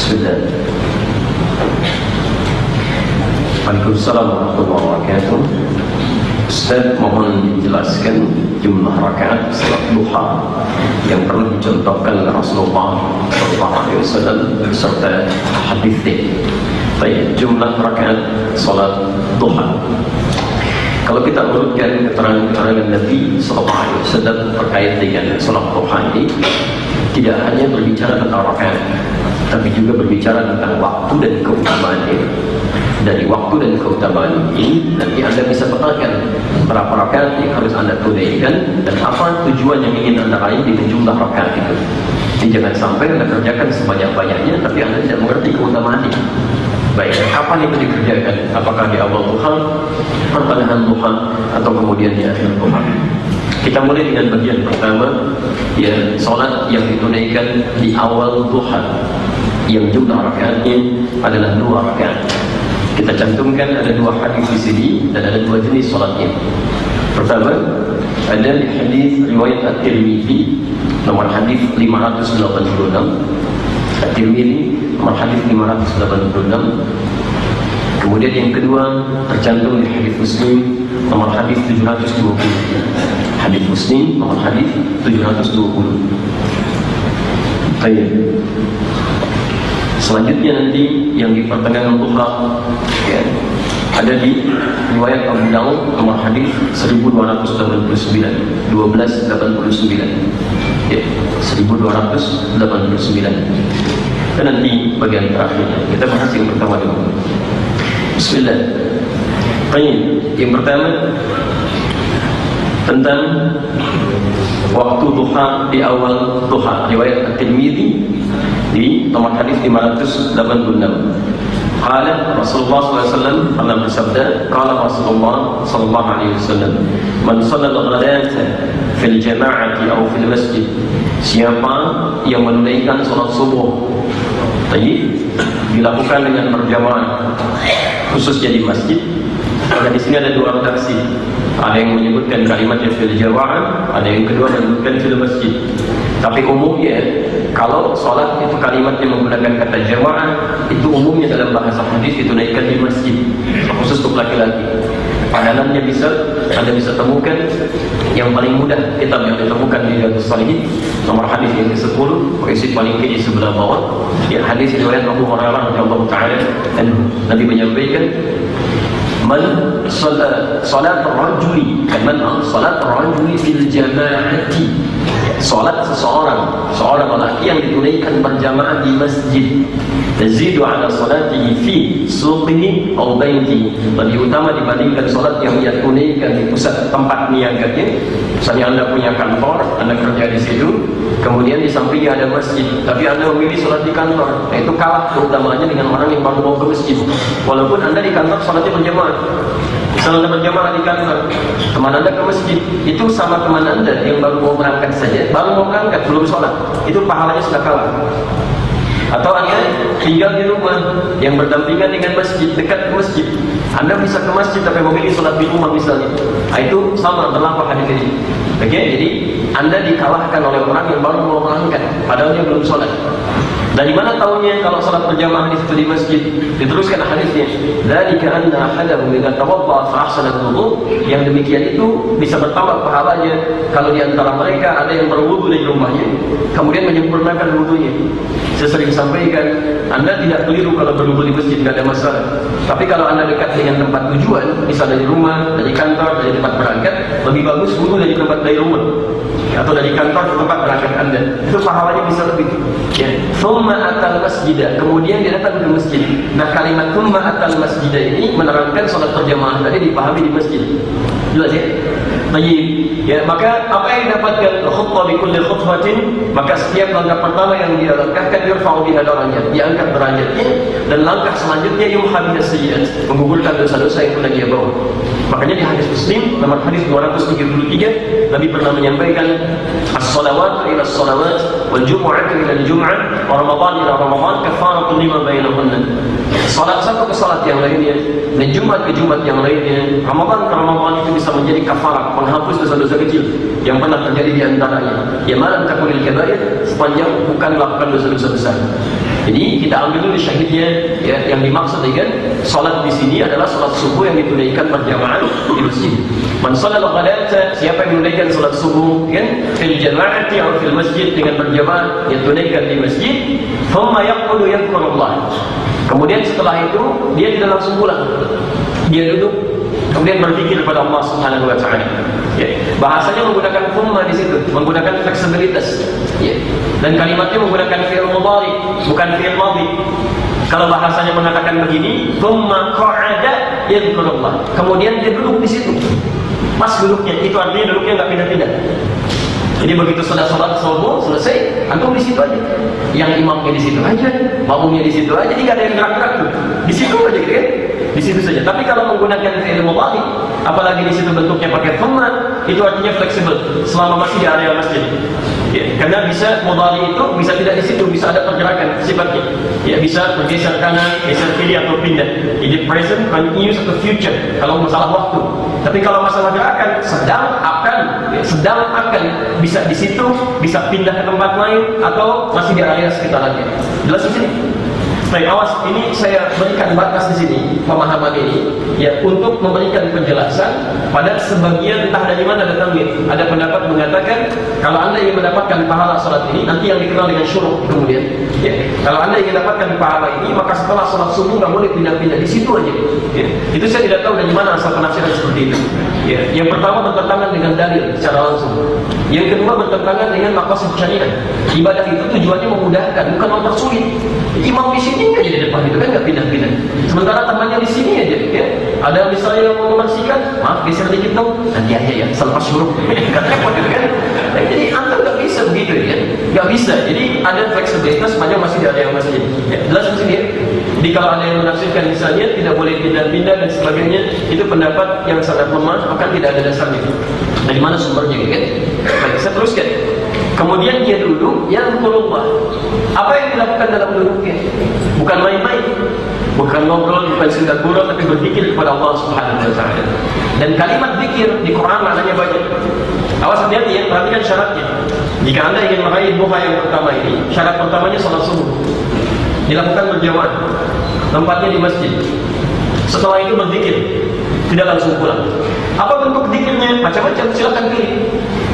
Bismillah. Waalaikumsalam warahmatullahi wabarakatuh. Ustaz, mohon dijelaskan jumlah rakaat salat duha yang perlu dicontohkan oleh Rasulullah SAW beserta hadisnya. Baik, jumlah rakaat salat duha. Kalau kita urutkan keterangan Nabi SAW terkait dengan salat duha ini, tidak hanya berbicara tentang rakaat, tapi juga berbicara tentang waktu dan keutamaannya. Dari waktu dan keutamaan ini, nanti Anda bisa petakan berapa rakaat yang harus Anda tunaikan dan apa tujuan yang ingin Anda raih dengan jumlah rakaat itu. Jadi jangan sampai Anda kerjakan sebanyak-banyaknya, tapi Anda tidak mengerti keutamaannya. Baik, kapan itu dikerjakan? Apakah di awal duha, pertengahan duha, atau kemudian di akhir duha? Kita mulai dengan bagian pertama, ya, salat yang ditunaikan di awal duha, yang jumlah rakaatnya adalah 2 rakaat. Kita cantumkan ada 2 hadis di sini dan ada 2 jenis salatnya. Pertama, ada di hadis riwayat At-Tirmidzi nomor hadis 586. At-Tirmidzi nomor hadis 586. Kemudian yang kedua tercantum di hadis Muslim nomor hadis 720. Hadis Muslim nomor hadis 720. Baik. Selanjutnya nanti yang di pertengahan duha, ya, ada di riwayat Abu Daud nomor hadis 1289, 1289, ya, 1289. Dan nanti bagian terakhirnya kita bahas yang pertama dulu. Bismillah. Baik, yang pertama tentang waktu duha di awal duha, riwayat At-Tirmidzi di nomor hadis 586. Qala Rasulullah SAW pernah bersabda, qala Rasulullah SAW, man shalla al-ghadata fil jama'ati aw fil masjid, siapa yang menunaikan salat subuh tadi dilakukan dengan berjamaah khususnya di masjid. Maka di sini ada 2 redaksi. Ada yang menyebutkan kalimatnya fil jama'ah, ada yang kedua menyebutkan fil masjid. Tapi umumnya kalau sholat itu kalimatnya menggunakan kata jamaah, itu umumnya dalam bahasa hadis ditunaikan di masjid, khusus untuk laki-laki. Padanannya Anda bisa temukan yang paling mudah, kitab yang ditemukan di Riyadhus Shalihin nomor hadis yang ke-10, berisi paling kiri sebelah bawah, ya, hadis riwayat Abu Hurairah radhiyallahu ta'ala anhu. Nabi menyampaikan, man salat rajuli, man salat rajuli fil jama'ati, salat seorang lelaki yang ditunaikan berjamaah di masjid, tazidu ala salatihi fi suqihi aw baitihi, lebih utama dibandingkan salat yang dia tunaikan di pusat tempat niaganya. Misalnya Anda punya kantor, Anda kerja di situ, kemudian di sampingnya ada masjid, tapi Anda memilih salat di kantor, nah, itu kalah keutamaannya dengan orang yang baru mau ke masjid. Walaupun Anda di kantor salatnya berjamaah, misalnya Anda berjamaah di kantor, teman Anda ke masjid, itu sama teman Anda yang baru mau berangkat saja, baru mau berangkat belum sholat, itu pahalanya sudah kalah. Atau Anda tinggal di rumah yang berdampingan dengan masjid, dekat ke masjid, Anda bisa ke masjid tapi memilih sholat di rumah misalnya, nah, itu sama berlaku hadis ini. Oke, jadi Anda dikalahkan oleh orang yang baru mau berangkat, padahal dia belum sholat. Dari mana tahunya kalau salat berjamaah di situ di masjid? Diteruskan hadisnya, dzalika anna ahadahum idza tawadda fa ahsana al-wudu, yang demikian itu bisa bertambah pahalanya kalau di antara mereka ada yang berwudu di rumahnya, kemudian menyempurnakan wudunya. Saya sering sampaikan, Anda tidak keliru kalau berwudu di masjid, tidak ada masalah. Tapi kalau Anda dekat dengan tempat tujuan, misalnya dari rumah, dari kantor, dari tempat berangkat, lebih bagus wudu dari tempat dari rumah atau dari kantor ke tempat berangkat Anda, itu pahalanya bisa lebih. Ya, thumma atal masjidah, kemudian dia datang ke masjid. Nah, kalimat thumma atal masjidah ini menerangkan sholat berjamaah tadi dipahami di masjid. Jelas ya? Baik. Ya, maka apa yang didapatkan khutbah bi kulli khutbatin, maka setiap langkah pertama yang dia langkahkan yurfa'u biha darajat, diangkat derajatnya, dan langkah selanjutnya yumha biha sayyi'at, menggugurkan dosa-dosa yang pernah dia bawa. Makanya di hadis Muslim nomor hadis 233, Nabi pernah menyampaikan as-salawat ila as-salawat wal jumu'atu ila al-jum'ah wa ramadan ila ramadan kafaratun lima bainahunna. Salat satu ke salat yang lainnya dan Jumat ke Jumat yang lainnya, Ramadan ke Ramadan itu bisa menjadi kafarat, menghapus dosa-dosa kecil yang pernah terjadi di antaranya. Ya malam takunil kabair, sepanjang bukan melakukan dosa-dosa besar. Jadi kita ambil dulu syahidnya, ya, yang dimaksud dengan salat di sini adalah salat subuh yang ditunaikan berjamaah di masjid. Man shallal ghadata, siapa yang menunaikan salat subuh kan fil jama'ati atau fil masjid dengan berjamaah yang tunaikan di masjid, thumma yaqudu yadhkurullah. Kemudian setelah itu dia tidak langsung pulang. Dia duduk kemudian berzikir kepada Allah Subhanahu wa taala. Ya. Bahasanya menggunakan thumma di situ, menggunakan fleksibilitas. Ya. Dan kalimatnya menggunakan fi'il mudhari, bukan fi'il madhi. Kalau bahasanya mengatakan begini, thumma qa'ada yadhkurullah. Kemudian dia duduk di situ. Pas duduknya, itu artinya duduknya enggak pindah-pindah. Jadi begitu sudah sholat subuh selesai, antum di situ aja. Yang imamnya di situ aja, makmumnya di situ aja, jadi nggak ada yang gerak-gerak tuh. Di situ aja gitu kan? Di situ saja. Tapi kalau menggunakan fi'il mudhari, apalagi di situ bentuknya pakai thumma, itu artinya fleksibel selama masih di area masjid. Ya, karena bisa mudhari itu bisa tidak di situ, bisa ada pergerakan sifatnya. Ya, bisa bergeser kanan, geser kiri atau pindah. Jadi present, continuous atau future kalau masalah waktu. Tapi kalau masalah gerakan sedang akan bisa di situ, bisa pindah ke tempat lain atau masih di area sekitarnya. Jelas di sini? Baik, awas, ini saya berikan batas di sini pemahaman ini ya untuk memberikan penjelasan pada sebagian entah dari mana datangnya. Ada pendapat mengatakan kalau Anda ingin mendapatkan pahala salat ini nanti yang dikenal dengan syuruk kemudian. Ya, kalau Anda ingin mendapatkan pahala ini maka setelah salat subuh nggak boleh pindah-pindah di situ aja. Ya, itu saya tidak tahu dari mana asal penafsiran seperti itu. Ya, yang pertama bertentangan dengan dalil secara langsung. Yang kedua bertentangan dengan maqasid syariat. Ibadah itu tujuannya memudahkan, bukan mempersulit. Imam di sini aja di depan itu kan nggak pindah-pindah. Sementara temannya di sini aja, ya. Ada misalnya yang mau membersihkan, maaf geser dikit dong, nanti aja ya, selepas syuruk. Nggak repot gitu kan? Nah, jadi antum nggak bisa begitu ya, nggak bisa. Jadi ada fleksibilitas sepanjang masih ada yang masih. Ya, jelas di sini ya. Jadi kalau ada yang menafsirkan misalnya tidak boleh pindah-pindah dan sebagainya, itu pendapat yang sangat lemah, akan tidak ada dasarnya. Dari mana sumbernya kan? Baik, saya teruskan. Kemudian dia duduk, ya Allah. Apa yang dilakukan dalam duduknya? Bukan main-main, bukan ngobrol, bukan singgah gurau, tapi berzikir kepada Allah Subhanahu wa taala. Dan kalimat zikir di Quran maknanya banyak. Awas hati-hati ya, perhatikan syaratnya. Jika Anda ingin meraih duha yang pertama ini, syarat pertamanya salat subuh. Dilakukan berjamaah. Tempatnya di masjid. Setelah itu berzikir, tidak langsung pulang. Apa bentuk zikirnya? Macam-macam, silakan pilih.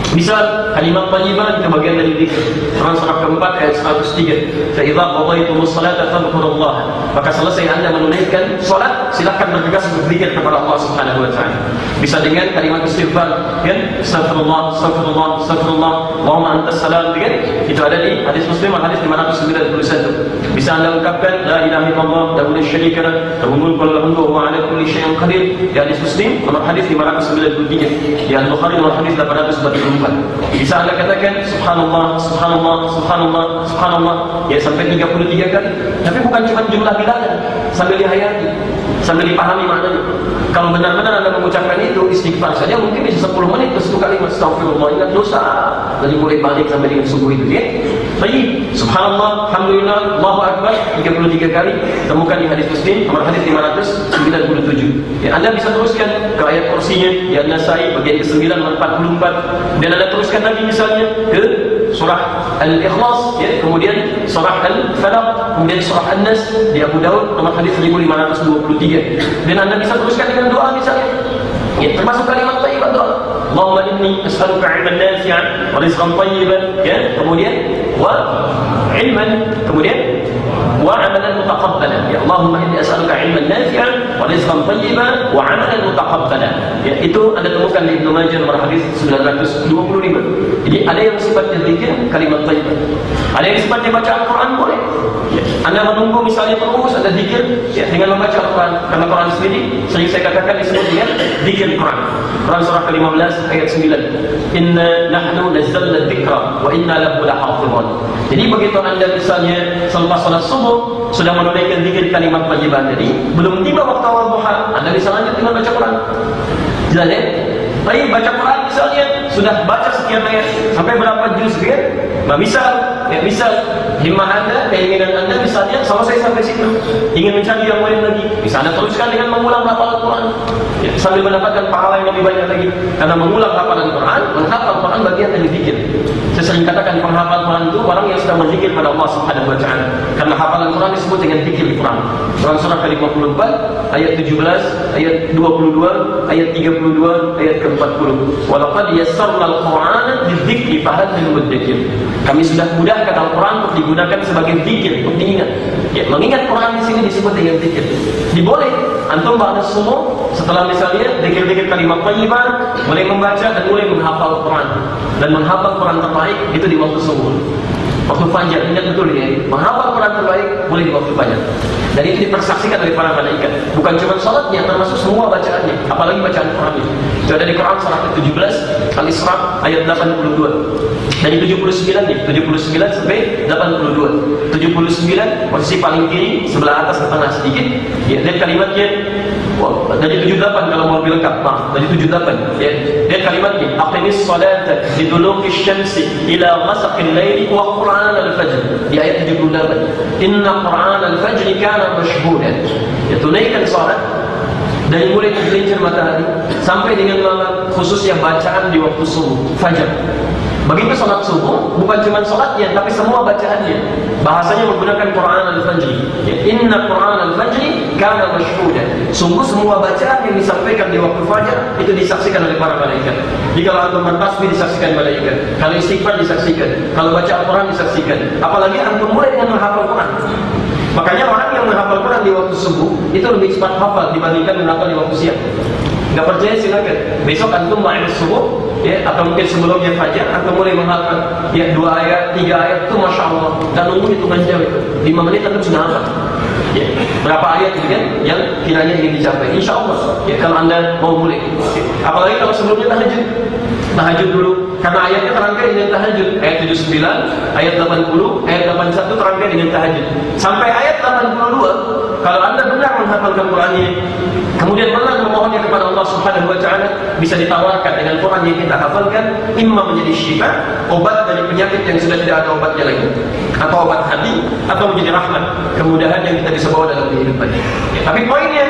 Misal kalimat thayyibah itu bagian dari zikir. Quran surah keempat ayat 103. Fa idza qadaytumus salata fadhkurullah. Maka selesai Anda menunaikan salat, silakan bergegas berzikir kepada Allah Subhanahu wa taala. Bisa dengan kalimat istighfar, kan? Astagfirullah, astagfirullah, astagfirullah, Allahumma antas salam, kan? Itu ada di hadis Muslim hadis 591. Bisa Anda ungkapkan la ilaha illallah wa la syarika lah, lahul mulku wa lahul hamdu wa huwa ala kulli syai'in qadir. Di hadis Muslim nomor hadis 593. Di Al-Bukhari nomor hadis 844. Bisa Anda katakan subhanallah, subhanallah, subhanallah, subhanallah ya sampai 33 kali. Tapi bukan cuma jumlah bilangan, sambil dihayati, sambil dipahami maknanya. Kalau benar-benar Anda mengucapkan itu istighfar saja mungkin bisa 10 menit ke 1 kalimat astagfirullah, ingat dosa dari mulai balik sampai dengan subuh itu ya. Baik, subhanallah, alhamdulillah, Allahu akbar 33 kali. Temukan di hadis Muslim nomor hadis 597. Ya, Anda bisa teruskan ke ayat kursinya di An-Nasai bagian ke-9 nomor 44. Dan Anda teruskan lagi misalnya ke surah Al-Ikhlas, ya, kemudian surah Al-Falaq, kemudian surah An-Nas di Abu Daud nomor hadis 1523. Dan Anda bisa teruskan dengan doa misalnya. Ya, termasuk kalimat thayyibah doa. Allahumma inni as'aluka 'ilman nafi'an wa rizqan thayyiban, ya, kemudian wa 'ilman, kemudian wa 'amalan mutaqabbalan. Ya Allahumma inni as'aluka 'ilman nafi'an wa rizqan thayyiban wa 'amalan mutaqabbalan. Ya, itu Anda temukan di Ibnu Majah nomor hadis 925. Jadi ada yang sifatnya zikir kalimat thayyibah. Ada yang sifatnya baca Al-Qur'an boleh. Ya, Anda menunggu misalnya terus ada zikir ya, dengan membaca Al-Qur'an. Karena Quran sendiri sering saya katakan disebut dengan zikir Quran. Quran surah ke-15 ayat 9. Inna nahnu nazzalna dzikra wa inna lahu lahafizun. Jadi begitu Anda misalnya selepas salat subuh sudah menunaikan zikir kalimat thayyibah tadi, belum tiba waktu awal duha, Anda bisa lanjut dengan baca Quran. Jelas ya? Baik, baca Quran misalnya sudah baca sekian ayat sampai berapa juz ya? Nah, misal himmah Anda, keinginan Anda misalnya selesai sampai situ, ingin mencari yang lain lagi, bisa Anda teruskan dengan mengulang hafalan Quran ya, sambil mendapatkan pahala yang lebih banyak lagi. Karena mengulang hafalan Quran, menghafal Quran Quran bagian dari zikir. Saya sering katakan penghafal Quran itu orang yang sudah berzikir pada Allah Subhanahu wa taala. Karena hafalan Quran disebut dengan zikir di Quran. Quran surah ke-54 ayat 17, ayat 22, ayat 32, ayat ke-40. Wa laqad yassarna al-Qur'ana lidzikri fahal min mudzakir. Kami sudah mudahkan Al-Quran untuk digunakan sebagai zikir, untuk diingat. Ya, mengingat Quran di sini disebut dengan zikir. Diboleh antum ba'da subuh setelah misalnya zikir-zikir kalimat thayyibah, mulai membaca dan mulai menghafal Quran. Dan menghafal Quran terbaik itu di waktu subuh. Waktu fajar, ingat betul ya, menghafal Quran terbaik boleh di waktu fajar. Dan itu dipersaksikan oleh para malaikat. Bukan cuma salatnya, termasuk semua bacaannya, apalagi bacaan Quran itu ada di Quran surah ke-17 Al-Isra ayat 82. Dari 79 nih, 79 sampai 82. 79 posisi paling kiri, sebelah atas ke tengah sedikit. Ya, dan kalimatnya dari 78 kalau mau lebih lengkap, maaf, dari 78 ya. Dan kalimatnya aqimis salata liduluki syamsi ila ghasaqil laili wa qur'an al-fajr. Di ayat 78. Inna qur'an al-fajr kana mashhudan. Ya, tunaikan salat dari mulai tergelincir matahari sampai dengan malam, khususnya bacaan di waktu subuh, fajar. Begitu salat subuh, bukan cuma salatnya, tapi semua bacaannya. Bahasanya menggunakan Quran al-Fajr. Ya, Inna Quran al-Fajr kana mashhuda. Sungguh semua bacaan yang disampaikan di waktu fajar itu disaksikan oleh para malaikat. Jika antum bertasbih disaksikan malaikat, kalau istighfar disaksikan, kalau baca Al-Quran disaksikan. Apalagi antum mulai dengan menghafal Quran. Makanya orang yang menghafal Quran di waktu subuh itu lebih cepat hafal dibandingkan menghafal di waktu siang. Nggak percaya silakan. Besok antum ba'da subuh, ya, atau mungkin sebelumnya fajar, antum mulai menghafal ya 2 ayat, 3 ayat itu masya Allah. Dan nunggu hitungan jam itu 5 menit antum sudah hafal. Ya, berapa ayat itu kan yang kiranya ingin dicapai. Insya Allah. Ya, kalau anda mau mulai. Ya. Apalagi kalau sebelumnya tahajud dulu. Karena ayatnya terangkai dengan tahajud. Ayat 79, ayat 80, ayat 81 terangkai dengan tahajud. Sampai ayat 82, kalau anda benar menghafalkan Qurannya, kemudian benar memohonnya kepada Allah Subhanahu wa taala, bisa ditawarkan dengan Quran yang kita hafalkan, imma menjadi syifa, obat dari penyakit yang sudah tidak ada obatnya lagi, atau obat hati, atau menjadi rahmat, kemudahan yang kita bisa bawa dalam kehidupan. Ya, tapi poinnya,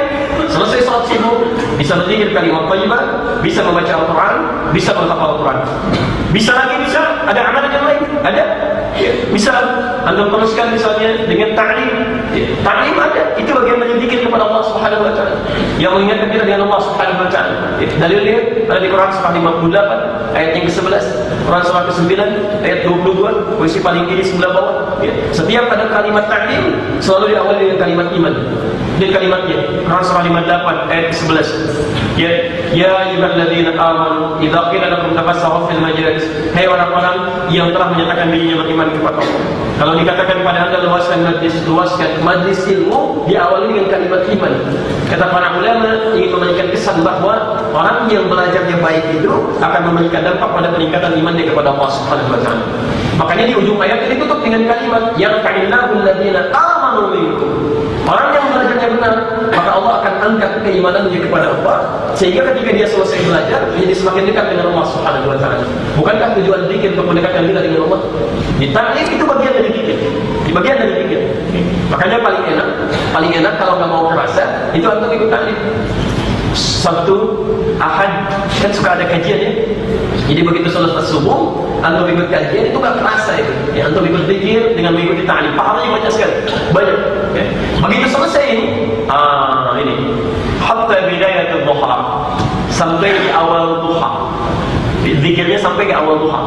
selesai salat subuh, bisa berzikir kalimat thayyibah, bisa membaca Al-Quran, bisa menghafal Al-Quran. Bisa lagi, bisa ada amalan yang lain, ada. Ya, bisa anda teruskan misalnya dengan ta'lim. Ya, ta'lim ada, itu bagian dari zikir kepada Allah Subhanahu wa taala. Yang mengingatkan kita dengan Allah Subhanahu wa taala. Ya, dalilnya ada di Quran surah 58 ayat yang ke-11, Quran surah ke-9 ayat 22, posisi paling kiri sebelah bawah. Ya, setiap ada kalimat ta'lim selalu diawali dengan kalimat iman. Dan kalimatnya Quran surah 58 ayat ke-11. Ya ayyuhalladzina amanu idza qila lakum tafassahu fil majalis. Hai orang-orang yang telah menyatakan dirinya beriman kepada Allah. Kalau dikatakan pada anda luaskan majlis ilmu, diawali dengan kalimat iman. Kata para ulama ingin memberikan kesan bahwa orang yang belajar yang baik itu akan memberikan dampak pada peningkatan imannya kepada Allah Subhanahu wa taala. Makanya di ujung ayat ini ditutup dengan kalimat yang ka'illahu alladzina amanu minkum. Orang yang belajarnya benar, maka Allah akan angkat keimanannya kepada Allah, sehingga ketika dia selesai belajar, menjadi semakin dekat dengan Allah Subhanahu wa taala. Bukankah tujuan zikir untuk mendekatkan kita dengan Allah? Di ta'lim itu bagian dari zikir. Di bagian dari zikir. Makanya paling enak kalau nggak mau merasa, itu antum ikut ta'lim. Sabtu, Ahad, kan suka ada kajian ya. Jadi begitu selesai subuh, antum ikut kajian itu nggak terasa itu. Ya, antum ikut zikir dengan mengikuti ta'lim. Pahalanya banyak sekali, banyak. Ya. Begitu selesai ini, hatta bidayatul duha, sampai di awal duha. Zikirnya sampai ke awal duha.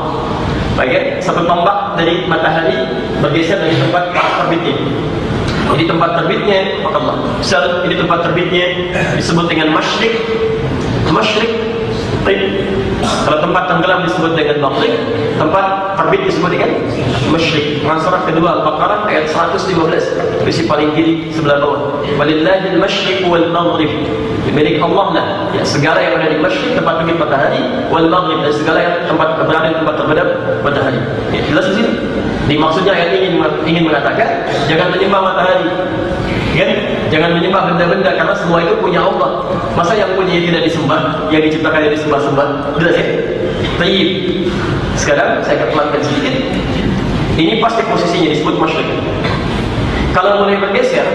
Baik, satu tombak dari matahari bergeser dari tempat terbitnya. Jadi tempat terbitnya, Allah. Misal ini tempat terbitnya disebut dengan masyriq. Kalau tempat tenggelam disebut dengan maghrib, tempat terbit disebut dengan masyriq. Surah kedua Al-Baqarah ayat 115, sisi paling kiri sebelah bawah. Walillahil masyriq wal maghrib. Milik Allah lah ya, segala yang ada di masyriq, tempat terbit matahari, wal maghrib, dan segala yang berada di tempat terbenam matahari. Ya, jelas di sini. Maksudnya ayat ini ingin mengatakan jangan menyembah matahari. Kan? Jangan menyembah benda-benda karena semua itu punya Allah. Masa yang punya tidak disembah, yang diciptakan yang disembah-sembah? Jelas ya? Tayyib. Sekarang saya akan pelankan sedikit. Ini pasti posisinya disebut masyriq. Kalau mulai bergeser,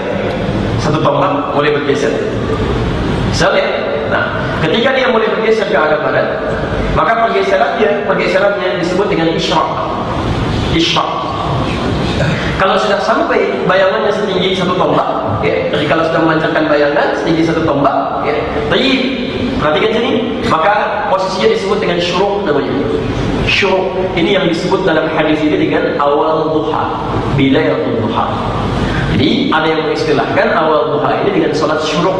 satu tombak mulai bergeser. Misalnya Nah, ketika dia mulai bergeser ke arah barat, maka pergeserannya disebut dengan isyraq. Isyraq. Kalau sudah sampai bayangannya setinggi 1 tombak, ya, jadi kalau sudah memancarkan bayangan setinggi 1 tombak, ya, perhatikan sini, maka posisinya disebut dengan syuruq namanya. Syuruq ini yang disebut dalam hadis ini dengan awal duha, bidayatul duha. Jadi ada yang mengistilahkan awal duha ini dengan salat syuruq,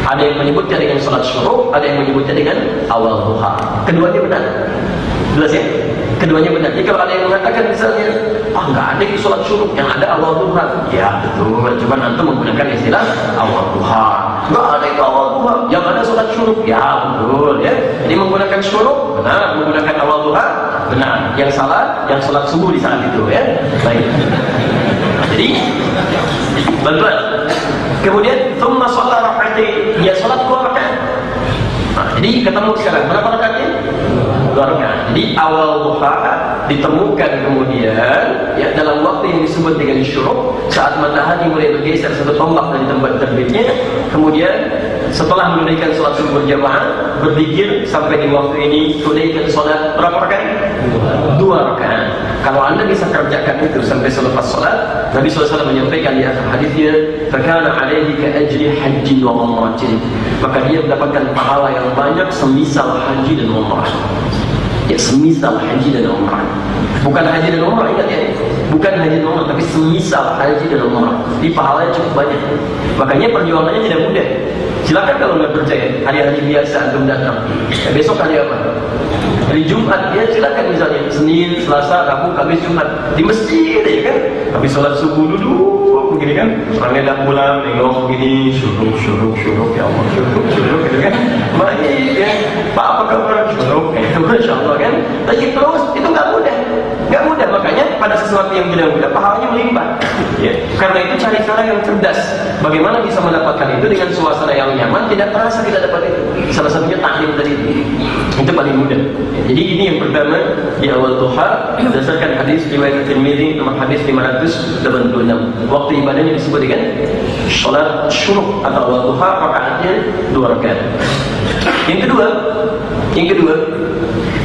ada yang menyebutnya dengan salat syuruq, ada yang menyebutnya dengan awal duha. Keduanya benar, jelas ya? Keduanya benar. Jadi kalau ada yang mengatakan misalnya, nggak ada di sholat syuruq, yang ada awal duha. Ya betul, cuma antum menggunakan istilah awal duha. Nggak ada itu awal duha, yang ada sholat syuruq. Ya betul ya. Jadi menggunakan syuruq benar, menggunakan awal duha benar. Yang salah, yang sholat subuh di saat itu ya. Baik. Jadi bantuan. Kemudian thumma shalla rak'atain, dia sholat 2 rakaat. Nah, jadi ketemu sekarang berapa rakaatnya? 2 rakaat. Jadi awal duha ditemukan kemudian ya dalam waktu yang disebut dengan syuruq, saat matahari mulai bergeser 1 tombak dari tempat terbitnya. Kemudian setelah menunaikan sholat subuh berjamaah, berzikir sampai di waktu ini tunaikan sholat berapa rakaat? 2 rakaat. Kalau anda bisa kerjakan itu sampai selepas sholat, Nabi SAW menyampaikan di akhir hadisnya, "Fakana alaihi ka ajri hajjin wa umratin." Maka dia mendapatkan pahala yang banyak semisal haji dan umrah. Ya, semisal haji dan umrah. Bukan haji dan umrah, ingat ya. Bukan haji dan umrah, tapi semisal haji dan umrah. Di pahalanya cukup banyak. Makanya perjuangannya tidak mudah. Silakan kalau nggak percaya, hari-hari biasa antum datang. Besok hari apa? Hari Jumat, ya silakan misalnya Senin, Selasa, Rabu, Kamis, Jumat di masjid ya kan. Habis sholat subuh dulu begini kan, orangnya dah pulang nengok begini, syuruk ya Allah, syuruk gitu kan. Baik ya, Pak apa kabar? Syuruk, Masya Allah kan. Tapi terus itu nggak mudah. Makanya pada sesuatu yang tidak mudah pahalanya melimpah ya. Karena itu cari cara yang cerdas. Bagaimana bisa mendapatkan itu dengan suasana yang nyaman, tidak terasa kita dapat itu. Salah satunya taklim tadi itu paling mudah. Jadi ini yang pertama di awal duha berdasarkan hadis riwayat Tirmidzi nomor hadis 586. Waktu ibadahnya disebut dengan salat syuruq atau awal duha, rakaatnya 2 rakaat. Yang kedua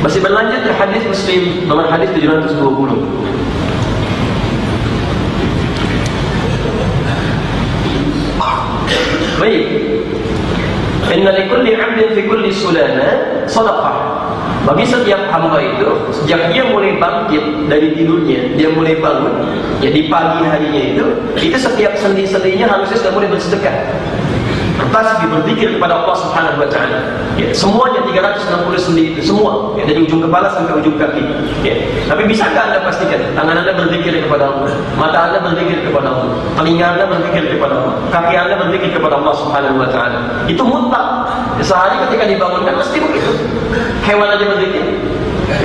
masih berlanjut di hadis Muslim nomor hadis 720. Baik. Inna likulli 'abdin fi kulli sulana shadaqah. Bagi setiap hamba itu, sejak dia mulai bangkit dari tidurnya, dia mulai bangun, ya di pagi harinya itu setiap sendi-sendinya harusnya sudah mulai bersedekah. Bertasbih, berzikir kepada Allah Subhanahu wa taala. Ya, semuanya 360 sendi itu semua, ya, dari ujung kepala sampai ujung kaki. Ya. Tapi bisakah Anda pastikan tangan Anda berzikir kepada Allah, mata Anda berzikir kepada Allah, telinga Anda berzikir kepada Allah, kaki Anda berzikir kepada Allah Subhanahu wa taala? Itu mutlak. Sehari ketika dibangunkan mesti begitu. Hewan aja berzikir.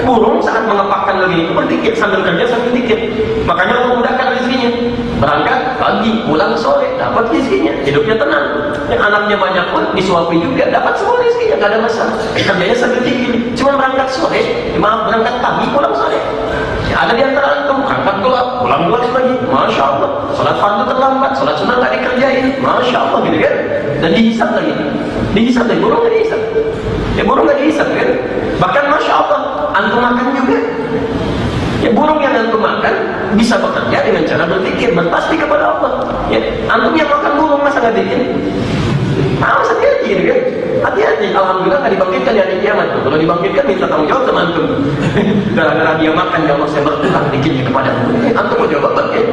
Burung saat mengepakkan lagi itu berzikir sambil kerja sambil zikir. Makanya Allah mudahkan rezekinya. Berangkat pagi, pulang sore, dapat rezekinya, hidupnya tenang. Yang anaknya banyak pun disuapi juga, dapat semua rezekinya, nggak ada masalah. Kerjanya sambil zikir. Cuma berangkat sore, berangkat pagi, pulang sore. Ya, ada di antara antum berangkat gelap, pulang gelap lagi, masya Allah. Salat fardu terlambat, salat sunnah nggak dikerjain, masya Allah gitu kan. Dan dihisab lagi, burung nggak dihisab. Ya burung nggak dihisab kan. Bahkan masya Allah, antum makan juga. Ya burung yang antum makan bisa bekerja dengan cara berzikir, bertasbih kepada Allah. Ya, antum yang makan burung masa nggak zikir? Awas hati-hati gitu kan. Hati-hati. Alhamdulillah nggak dibangkitkan di hari kiamat. Kalau dibangkitkan minta tanggung jawab sama antum. Gara-gara dia makan, ya Allah saya berkurang zikirnya kepada antum. Antum mau jawab apa ya?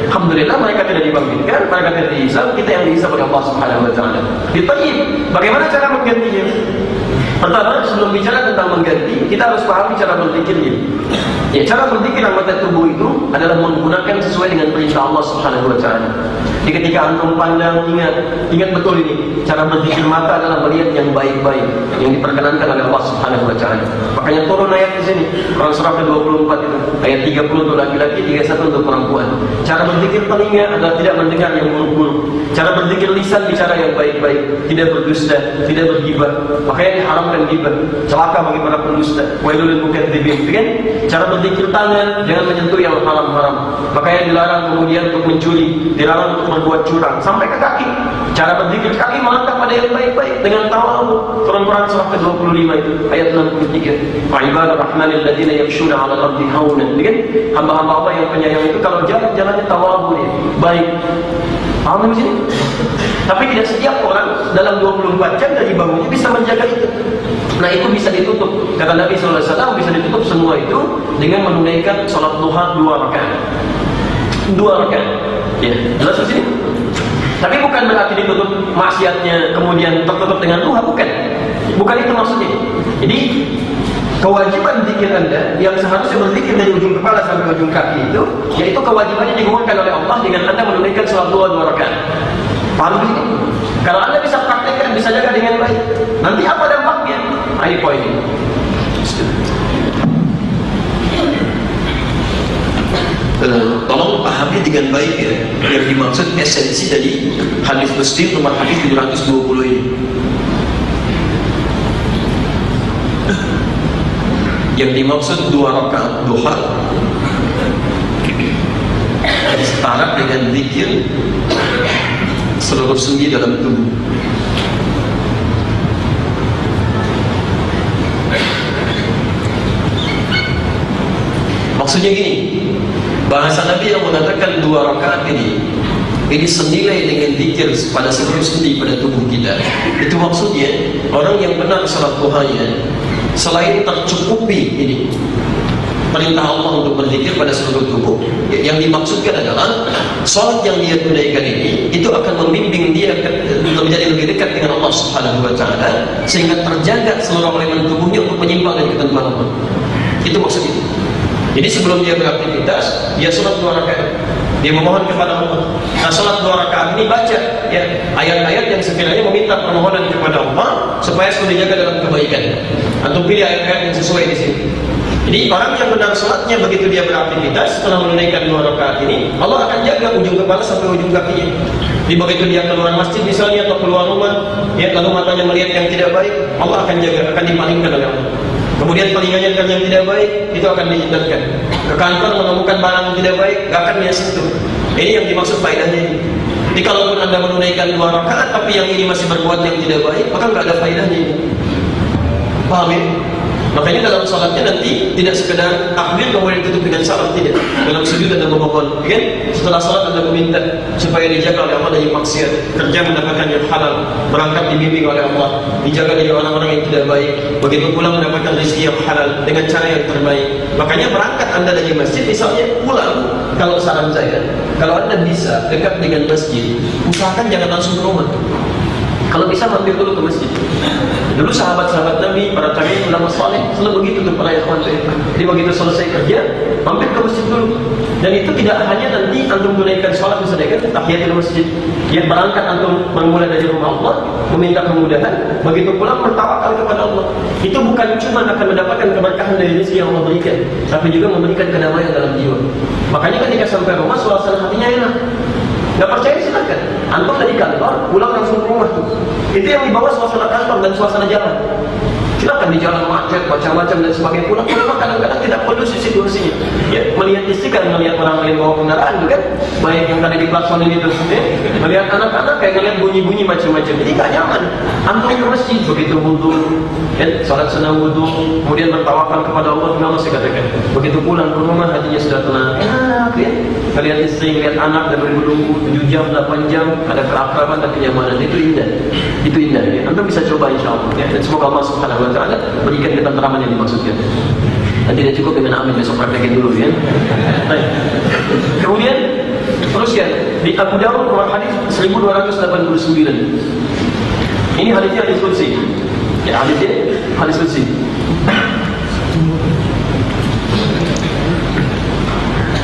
Alhamdulillah mereka tidak dibangkitkan, mereka tidak dihisab, kita yang dihisab oleh Allah Subhanahu wa taala. Ditanya, bagaimana cara menggantinya? Pertama, sebelum bicara tentang mengganti, kita harus pahami cara berzikirnya. Ya, cara berzikir anggota tubuh itu adalah menggunakan sesuai dengan perintah Allah Subhanahu wa taala. Jadi ketika antum pandang, ingat betul ini, cara berzikir mata adalah melihat yang baik-baik, yang diperkenankan oleh Allah Subhanahu wa taala. Makanya turun ayat di sini, Quran surah ke-24 itu, ayat 30 untuk laki-laki, 31 untuk perempuan. Cara berzikir telinga adalah tidak mendengar yang buruk-buruk. Cara berzikir lisan bicara yang baik-baik, tidak berdusta, tidak bergibah. Makanya diharam haramkan ghibah, celaka bagi para pendusta, wailul lil mukadzibin, kan? Cara berzikir tangan jangan menyentuh yang haram-haram. Makanya dilarang kemudian untuk mencuri, dilarang untuk berbuat curang, sampai ke kaki. Cara berzikir kaki melangkah pada yang baik-baik dengan tawadhu. Quran surah ke-25 itu ayat 63. Wa ibadur rahmanil ladzina yamshuna 'alal ardi haunan, kan? Hamba-hamba Allah yang penyayang itu kalau jalan-jalannya tawadhu dia, baik. Paham di sini? Tapi tidak setiap orang dalam 24 jam dari bangunnya bisa menjaga itu. Nah, itu bisa ditutup. Kata Nabi SAW, bisa ditutup semua itu dengan menunaikan sholat duha 2 rakaat. 2 rakaat. Ya, jelas di sini? Tapi bukan berarti ditutup maksiatnya kemudian tertutup dengan duha, bukan. Bukan itu maksudnya. Jadi kewajiban zikir Anda yang seharusnya berzikir dari ujung kepala sampai ujung kaki itu, yaitu kewajibannya digugurkan oleh Allah dengan Anda menunaikan sholat duha 2 rakaat. Paham ini? Kalau Anda bisa praktekkan, bisa jaga dengan baik, nanti apa dampaknya? Ini poin ini. Tolong pahami dengan baik ya, yang dimaksud esensi dari hadis Muslim nomor hadis 720 ini. Yang dimaksud 2 rakaat duha setara dengan zikir seluruh sendi dalam tubuh. Maksudnya gini, bahasa Nabi yang mengatakan 2 rakaat ini senilai dengan zikir pada seluruh sendi pada tubuh kita. Itu maksudnya orang yang benar salat duhanya, selain tercukupi ini perintah Allah untuk berzikir pada seluruh tubuh, yang dimaksudkan adalah salat yang dia tunaikan ini itu akan membimbing dia menjadi lebih dekat dengan Allah Subhanahu wa taala, sehingga terjaga seluruh elemen tubuhnya untuk menyimpang dari ketentuan Allah. Itu maksudnya. Jadi sebelum dia beraktivitas, dia salat 2 rakaat. Dia memohon kepada Allah. Nah, salat 2 rakaat ini baca ya ayat-ayat yang sekiranya meminta permohonan kepada Allah supaya selalu dijaga dalam kebaikan. Atau pilih ayat-ayat yang sesuai di sini. Jadi orang yang benar salatnya begitu dia beraktivitas setelah menunaikan 2 rakaat ini, Allah akan jaga ujung kepala sampai ujung kakinya. Di begitu dia keluar masjid misalnya atau keluar rumah, ya lalu matanya melihat yang tidak baik, Allah akan jaga, akan dipalingkan oleh Allah. Kemudian telinganya dengar yang tidak baik, itu akan dihindarkan. Ke kantor menemukan barang yang tidak baik, gak akan dia sentuh. Ini yang dimaksud faedahnya ini. Jadi kalaupun Anda menunaikan 2 rakaat tapi yang ini masih berbuat yang tidak baik, maka nggak ada faedahnya ini. Paham ya? Makanya dalam salatnya nanti tidak sekedar takbir kemudian tutup dengan salam, tidak. Dalam sujud Anda memohon, kan? Setelah salat Anda meminta supaya dijaga oleh Allah dari maksiat, kerja mendapatkan yang halal, berangkat dibimbing oleh Allah, dijaga dari orang-orang yang tidak baik, begitu pulang mendapatkan rezeki yang halal dengan cara yang terbaik. Makanya berangkat Anda dari masjid misalnya pulang, kalau saran saya, kalau Anda bisa dekat dengan masjid, usahakan jangan langsung ke rumah. Kalau bisa mampir dulu ke masjid. Dulu sahabat-sahabat Nabi, para tabi'in, ulama saleh selalu begitu tuh para ikhwan. Jadi begitu selesai kerja, mampir ke masjid dulu. Dan itu tidak hanya nanti antum tunaikan sholat misalnya kan tahiyatul masjid. Yang berangkat antum bermula dari rumah Allah, meminta kemudahan, begitu pulang bertawakal kepada Allah. Itu bukan cuma akan mendapatkan keberkahan dari rezeki yang Allah berikan, tapi juga memberikan kedamaian dalam jiwa. Makanya ketika sampai rumah suasana hatinya enak. Gak percaya silakan. Antum dari kantor pulang langsung ke rumah tuh. Itu yang dibawa suasana kantor dan suasana jalan. Silakan di jalan macet, macam-macam dan sebagainya. Pulang ke rumah kadang-kadang tidak perlu situasinya. Ya, melihat istri kan melihat orang lain bawa kendaraan tuh kan. Baik yang tadi di klakson ini tuh. Ya. Melihat anak-anak kayak melihat bunyi-bunyi macam-macam. Jadi gak nyaman. Antum ke masjid begitu wudu, ya, salat sunah wudu, kemudian bertawakal kepada Allah. Juga masih katakan. Begitu pulang ke rumah hatinya sudah tenang. Enak ya. Melihat istri, melihat anak dan menunggu 7 jam, 8 jam, ada keakraban dan kenyamanan. Itu indah. Itu indah ya. Antum bisa coba insyaAllah ya. Dan semoga Allah Subhanahu wa ta'ala berikan ketentraman yang dimaksudkan. Dan tidak cukup dengan amin, besok praktekin dulu ya. Baik. Kemudian terus ya di Abu Dawud nomor hadis 1289. Ini hadisnya hadis qudsi. Ya, hadisnya hadis qudsi.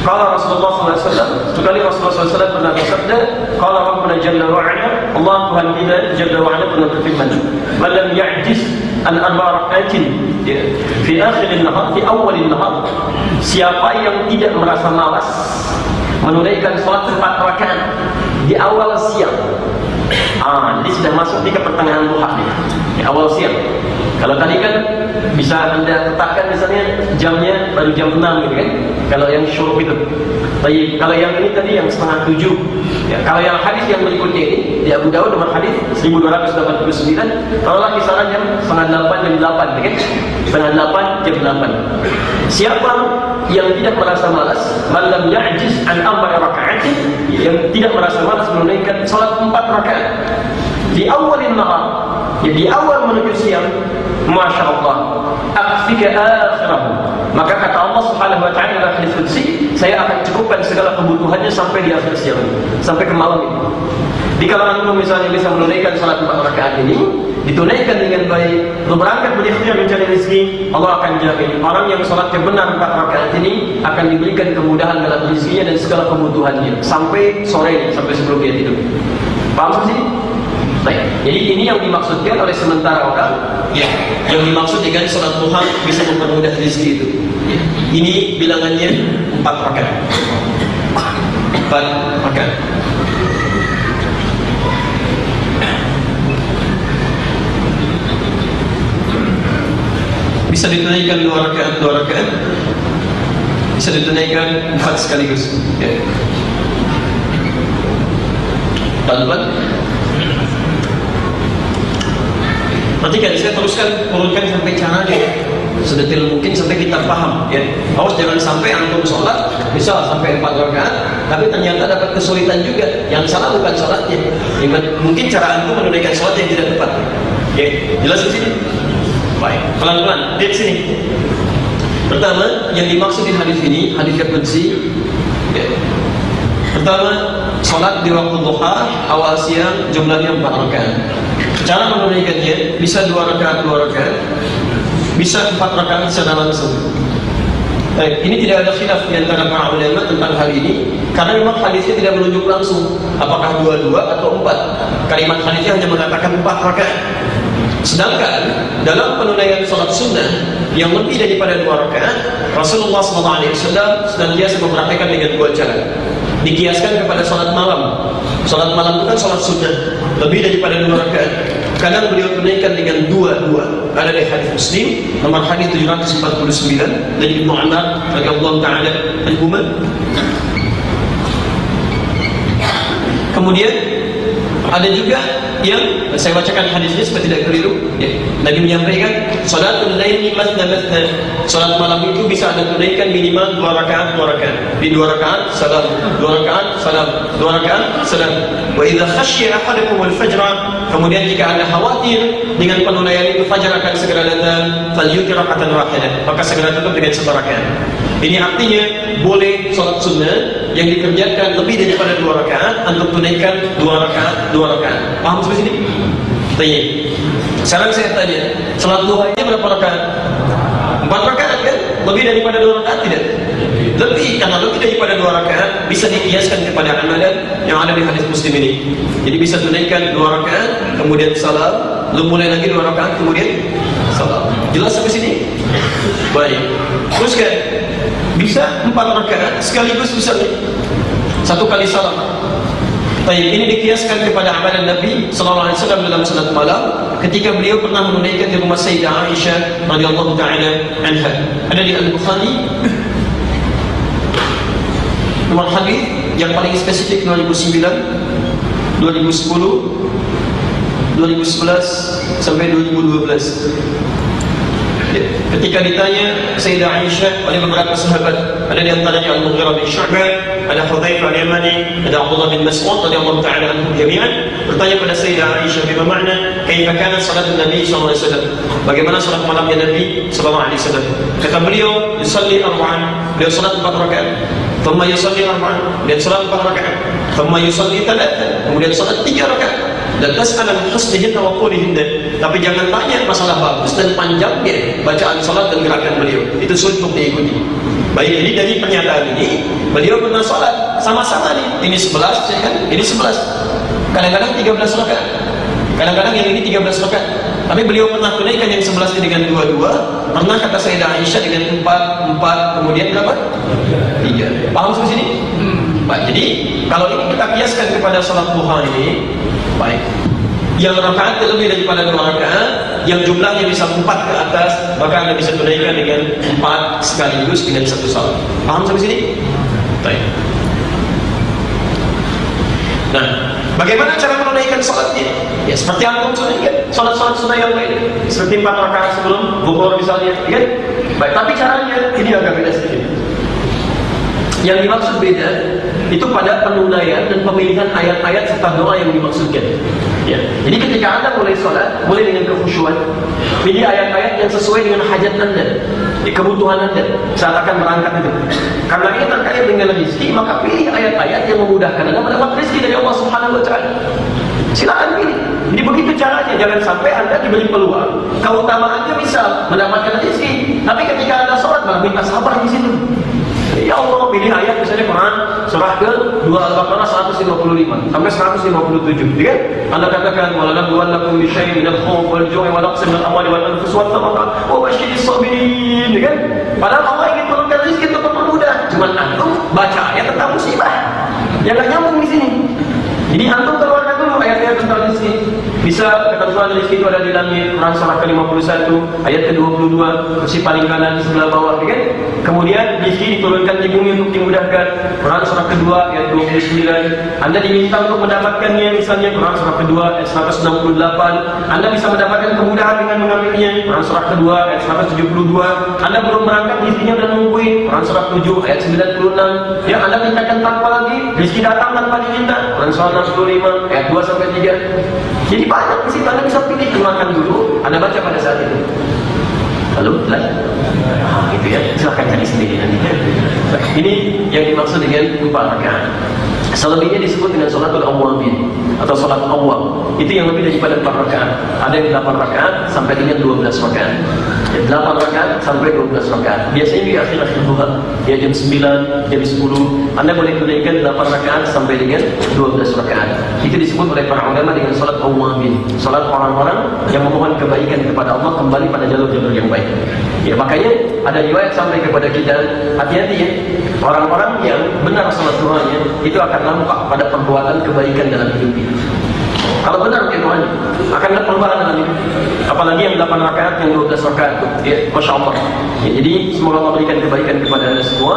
Qala Rasulullah SAW, sekali Rasulullah SAW pernah bersabda, Qala Rabbuna Jalla wa'ala, Allah Tuhan kita Jalla wa'ala pernah berfirman, Man lam ya'jiz an arba rak'atin fi akhirin nahar, fi awalin nahar, siapa yang tidak merasa malas menunaikan salat 4 rakaat di awal siang Jadi sudah masuk di ke pertengahan duha nih, awal siang. Kalau tadi kan bisa Anda tetapkan misalnya jamnya baru jam 6 gitu kan. Kalau yang syuruk itu. Tapi kalau yang ini tadi yang setengah 7. Ya, kalau yang hadis yang berikutnya ini di Abu Dawud nomor hadis 1289, kalau kisaran jam setengah 8 jam 8 gitu kan. Setengah 8 jam 8. Siapa yang tidak merasa malas, malam ya'jiz an arba'i raka'atin, yang tidak merasa malas menunaikan salat 4 rakaat di awalin nahar, ya di awal menuju siang, Masya Allah, akfika akhirahu, maka kata Allah subhanahu wa ta'ala dalam hadis qudsi, saya akan cukupkan segala kebutuhannya sampai di akhir siang, sampai ke malam ini. Di kalangan itu misalnya bisa menunaikan salat 4 rakaat ini, ditunaikan dengan baik, berangkat berikhtiar mencari rezeki, Allah akan jamin orang yang salatnya benar 4 rakaat ini akan diberikan kemudahan dalam rezekinya dan segala kebutuhannya sampai sore, sampai sebelum dia tidur. Paham sih? Baik. Jadi ini yang dimaksudkan oleh sementara orang, ya, yang dimaksud dengan salat duha bisa mempermudah rezeki itu. Ya. Ini bilangannya 4 rakaat. 4 rakaat. Bisa ditunaikan 2 rakaat, 2 rakaat. Bisa ditunaikan 4 sekaligus. Ya. Pelan-pelan. Perhatikan, saya teruskan urutkan sampai caranya sedetil mungkin sampai kita paham. Ya. Awas jangan sampai antum sholat bisa sampai 4 rakaat, tapi ternyata dapat kesulitan juga. Yang salah bukan sholatnya. Mungkin cara antum menunaikan sholat yang tidak tepat. Ya, jelas di sini. Baik, pelan-pelan, lihat sini. Pertama, yang dimaksud di hadis ini, hadis qudsi. Ya. Pertama, salat di waktu duha, awal siang, jumlahnya 4 rakaat. Cara menunaikannya bisa 2 rakaat, 2 rakaat, bisa 4 rakaat secara langsung. Baik, ini tidak ada khilaf di antara para ulama tentang hal ini, karena memang hadisnya tidak menunjuk langsung apakah 2 atau 4. Kalimat hadisnya hanya mengatakan 4 rakaat. Sedangkan dalam penunaian salat sunnah yang lebih daripada 2 rakaat, Rasulullah SAW senantiasa mempraktikkan dengan 2 cara. Dikiaskan kepada salat malam. Salat malam itu kan salat sunnah, lebih daripada 2 rakaat. Kadang beliau tunaikan dengan 2. Ada di hadis Muslim nomor hadis 749 dari Ibnu Umar radhiyallahu taala anhuma. Kemudian ada juga yang saya bacakan hadisnya supaya tidak keliru. Ya. Nabi menyampaikan, salatul laili mathna mathna. Salat malam itu bisa Anda tunaikan minimal 2 rakaat, 2 rakaat. Di 2 rakaat salam, 2 rakaat salam, 2 rakaat salam. Wa idza khashiya ahadukum al-fajr, kemudian jika Anda khawatir dengan penunaian itu fajar akan segera datang, falyutir raka'atan wahidah, maka segera tutup dengan 1 rakaat. Ini artinya boleh salat sunnah yang dikerjakan lebih daripada 2 rakaat untuk tunaikan 2 rakaat, 2 rakaat. Paham sampai sini? Tanya. Sekarang saya tanya, salat duha ini berapa rakaat? 4 rakaat kan? Lebih daripada 2 rakaat tidak? Lebih, karena lebih daripada 2 rakaat bisa dikiaskan kepada amalan yang ada di hadis Muslim ini. Jadi bisa tunaikan 2 rakaat, kemudian salam, lalu mulai lagi 2 rakaat, kemudian salam. Jelas sampai sini? Baik. Teruskan. Bisa 4 rakaat sekaligus bisa 1 kali salam. Baik, ini dikiaskan kepada amalan Nabi sallallahu alaihi wasallam dalam salat malam ketika beliau pernah menunaikan di rumah Sayyidah Aisyah radhiyallahu taala anha. Ada di Al-Bukhari nomor hadis yang paling spesifik 2009, 2010, 2011 sampai 2012. Ketika ditanya Sayyidah Aisyah oleh beberapa sahabat, ada di antaranya Al-Mughirah bin Syu'bah, ada Hudzaifah al-Yamani, ada Abdullah bin Mas'ud radhiyallahu ta'ala anhum jami'an, bertanya pada Sayyidah Aisyah bagaimana makna kaifa kana salat Nabi sallallahu alaihi wasallam? Bagaimana salat malamnya Nabi sallallahu alaihi wasallam? Kata beliau, yusalli arba'an, beliau salat 4 rakaat. Thumma yusalli arba'an, kemudian salat 4 rakaat. Thumma yusalli 3, kemudian salat 3 rakaat. Dan tas'alan husnihinna wa qulihinna, tapi jangan tanya masalah bagus dan panjangnya bacaan salat dan gerakan beliau, itu sulit untuk diikuti. Baik, jadi dari pernyataan ini beliau pernah salat sama-sama nih, ini 11 ya kan, ini 11, kadang-kadang 13 rakaat, kadang-kadang yang ini 13 rakaat, tapi beliau pernah tunaikan yang 11 ini dengan 2, pernah kata Sayyidah Aisyah dengan 4, kemudian berapa? 3. Paham sampai sini? Baik, jadi kalau ini kita kiaskan kepada salat duha ini, baik. Yang rakaat lebih daripada 2 rakaat, yang jumlahnya bisa 4 ke atas, maka Anda bisa tunaikan dengan 4 sekaligus dengan satu salat. Paham sampai sini? Baik. Nah, bagaimana cara menunaikan salatnya? Ya seperti antum tunaikan salat-salat sunnah yang lain, seperti 4 rakaat sebelum zuhur misalnya, ya kan? Baik, tapi caranya ini agak beda sedikit. Yang dimaksud beda itu pada penunaian dan pemilihan ayat-ayat serta doa yang dimaksudkan. Ya. Jadi ketika Anda mulai sholat, mulai dengan kekhusyuan, pilih ayat-ayat yang sesuai dengan hajat Anda, kebutuhan Anda saat akan berangkat itu. Karena ini terkait dengan rezeki, maka pilih ayat-ayat yang memudahkan Anda mendapat rezeki dari Allah Subhanahu Wa Taala. Silakan pilih. Jadi begitu caranya, jangan sampai Anda diberi peluang, keutamaannya bisa mendapatkan rezeki, tapi ketika Anda sholat malah minta sabar di situ. Ya Allah, pilih ayat misalnya Quran surah ke-2 Al-Baqarah 155 sampai 157, ya kan? Anda katakan walanabluwannakum bisyai'in minal khawfi wal ju'i wa naqsin minal amwali wal anfusi wath thamarati wa basyyiris sabirin, ya kan? Padahal Allah ingin turunkan rezeki untuk mempermudah, cuman antum baca ayat tentang musibah yang enggak nyambung di sini. Jadi antum keluarkan dulu ayat-ayat tentang rezeki. Bisa ketentuan rezeki itu ada di langit, Quran surah ke-51 ayat ke-22, kursi paling kanan di sebelah bawah, ya kan? Kemudian rezeki diturunkan di bumi untuk dimudahkan, Quran surah kedua ayat 29. Anda diminta untuk mendapatkannya, misalnya Quran surah kedua ayat 168. Anda bisa mendapatkan kemudahan dengan mengambilnya, Quran surah kedua ayat 172. Anda belum berangkat, rezekinya sudah nungguin, Quran surah 7 ayat 96. Ya, Anda mintakan tanpa lagi, rezeki datang tanpa diminta, Quran surah 65 ayat 2 sampai 3. Jadi banyak di situ, Anda bisa pilih, keluarkan dulu, Anda baca pada saat itu. Lalu, gitu ya, silahkan cari sendiri nanti. Ini yang dimaksud dengan 4 rakaat. Selebihnya disebut dengan sholatul awwabin atau sholat awwab. Itu yang lebih daripada 4 rakaat. Ada yang 8 rakaat sampai dengan 12 rakaat. 8 rakaat sampai 12 rakaat. Biasanya di akhir-akhir duha, ya jam 9, jam 10, Anda boleh tunaikan 8 rakaat sampai dengan 12 rakaat. Itu disebut oleh para ulama dengan sholat awwabin, sholat orang-orang yang memohon kebaikan kepada Allah kembali pada jalur-jalur yang baik. Ya, makanya ada riwayat sampai kepada kita, hati-hati ya, orang-orang yang benar sholat duhanya itu akan nampak pada perbuatan kebaikan dalam hidupnya. Kalau benar doanya akan ada perubahan dalam hidup. Apalagi yang 8 rakaat, yang 12 rakaat itu, ya, Masya Allah. Ya, jadi semoga Allah berikan kebaikan kepada Anda semua,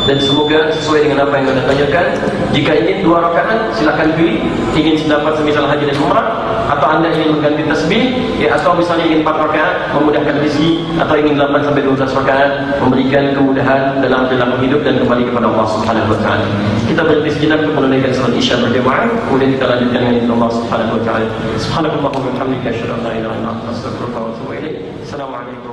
dan semoga sesuai dengan apa yang Anda tanyakan. Jika ingin 2 rakaat, silakan pilih. Ingin dapat semisal haji dan umrah, atau Anda ingin mengganti tasbih, ya, atau misalnya ingin 4 rakaat memudahkan rezeki, atau ingin 8 sampai 12 rakaat memberikan kemudahan dalam perilaku hidup dan kembali kepada Allah Subhanahu Wa Taala. Kita berhenti sejenak untuk menunaikan salat Isya berjamaah, kemudian kita lanjutkan dengan Allah Subhanahu Wa Taala. Subhanallah wa bihamdika, asyhadu an la ilaha illa anta, astaghfiruka wa atubu ilaik. Assalamualaikum.